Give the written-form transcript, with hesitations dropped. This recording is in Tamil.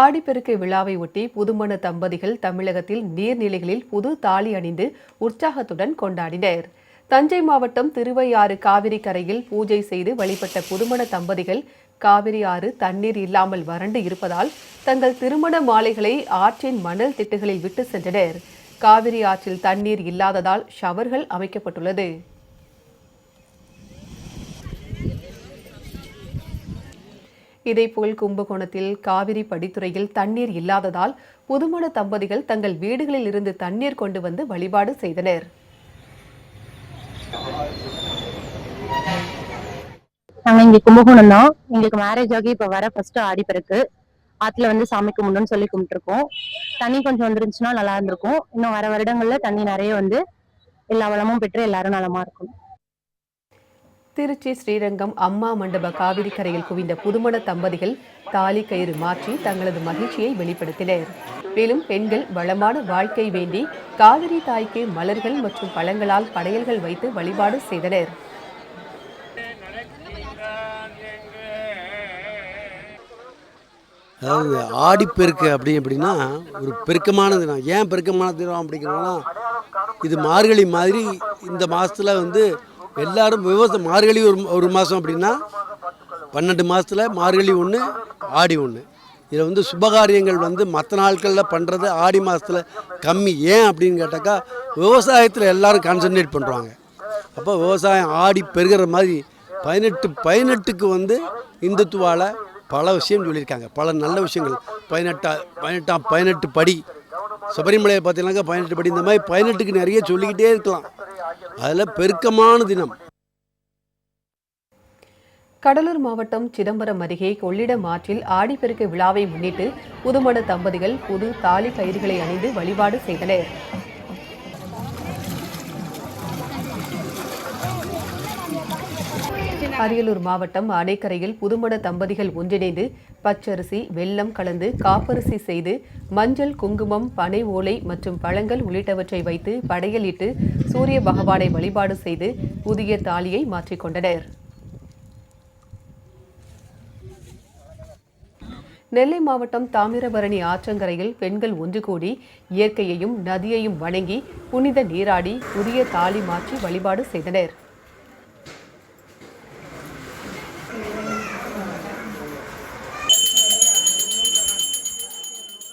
ஆடிப்பெருக்கு விழாவை ஒட்டி புதுமண தம்பதிகள் தமிழகத்தில் நீர்நிலைகளில் புது தாலி அணிந்து உற்சாகத்துடன் கொண்டாடினர். தஞ்சை மாவட்டம் திருவையாறு காவிரி கரையில் பூஜை செய்து வழிபட்ட புதுமண தம்பதிகள் காவிரி ஆறு தண்ணீர் இல்லாமல் வறண்டு இருப்பதால் தங்கள் திருமண மாலைகளை ஆற்றின் மணல் திட்டுகளில் விட்டு சென்றனர். காவிரி ஆற்றில் தண்ணீர் இல்லாததால் ஷவர்கள் அமைக்கப்பட்டுள்ளது. இதேபோல் கும்பகோணத்தில் காவிரி படித்துறையில் தண்ணீர் இல்லாததால் புதுமண தம்பதிகள் தங்கள் வீடுகளில் இருந்து தண்ணீர் கொண்டு வந்து வழிபாடு செய்தனர். நாங்க இங்க கும்பகோணம் தான். எங்களுக்கு மேரேஜ் ஆகி இப்ப வர ஃபர்ஸ்ட் ஆடிப்பெருக்கு ஆத்துல வந்து சாமி கும்பிடணும்னு சொல்லி கும்பிட்டுருக்கோம். தண்ணி கொஞ்சம் வந்துருந்துச்சுன்னா நல்லா இருந்திருக்கும். இன்னும் வர வருடங்கள்ல தண்ணி நிறைய வந்து எல்லா வளமும் பெற்று எல்லாரும் நலமா இருக்கும். திருச்சி ஸ்ரீரங்கம் அம்மா மண்டப காவிரி கரையில் குவிந்த புதுமண தம்பதிகள் தாலி கயிறு மாற்றி தங்களது மகிழ்ச்சியை வெளிப்படுத்தினர். மேலும் பெண்கள் வளமான வாழ்க்கை வேண்டி காவிரி தாய்க்கு மலர்கள் மற்றும் பழங்களால் படையல்கள் வைத்து வழிபாடு செய்தனர். அதாவது ஆடிப்பெருக்கு அப்படின்னா ஒரு பெருக்கமான தினம். ஏன் பெருக்கமான தினம் அப்படிங்கிறோம்னா, இது மார்கழி மாதிரி இந்த மாதத்தில் வந்து எல்லாரும் மார்கழி ஒரு மாதம் அப்படின்னா 12 மாதத்தில் மார்கழி ஒன்று, ஆடி ஒன்று. இதில் வந்து சுபகாரியங்கள் வந்து மற்ற நாட்களில் பண்ணுறது ஆடி மாதத்தில் கம்மி. ஏன் அப்படின்னு கேட்டாக்கா, விவசாயத்தில் எல்லோரும் கான்சன்ட்ரேட் பண்ணுறாங்க. அப்போ விவசாயம் ஆடி பெருகிற மாதிரி 18க்கு வந்து இந்துத்துவால் பல விஷயம் சொல்லியிருக்காங்க. பல நல்ல விஷயங்கள். 18 படி சபரிமலையை பார்த்தீங்கன்னாக்கா 18 படி. இந்த மாதிரி 18க்கு நிறைய சொல்லிக்கிட்டே இருக்கலாம். அதில் பெருக்கமான தினம். கடலூர் மாவட்டம் சிதம்பரம் அருகே கொள்ளிடம் ஆற்றில் ஆடிப்பெருக்கு விழாவை முன்னிட்டு புதுமண தம்பதிகள் புது தாலி கயிறுகளை அணிந்து வழிபாடு செய்தனர். அரியலூர் மாவட்டம் அணைக்கரையில் புதுமண தம்பதிகள் ஒன்றிணைந்து பச்சரிசி வெல்லம் கலந்து காப்பரிசி செய்து மஞ்சள் குங்குமம் பனை ஓலை மற்றும் பழங்கள் உள்ளிட்டவற்றை வைத்து படையலிட்டு சூரிய பகவானை வழிபாடு செய்து புதிய தாலியை மாற்றிக்கொண்டனர். நெல்லை மாவட்டம் தாமிரபரணி ஆற்றங்கரையில் பெண்கள் ஒன்று கூடி இயற்கையையும் நதியையும் வணங்கி புனித நீராடி புதிய தாலி மாற்றி வழிபாடு செய்தனர்.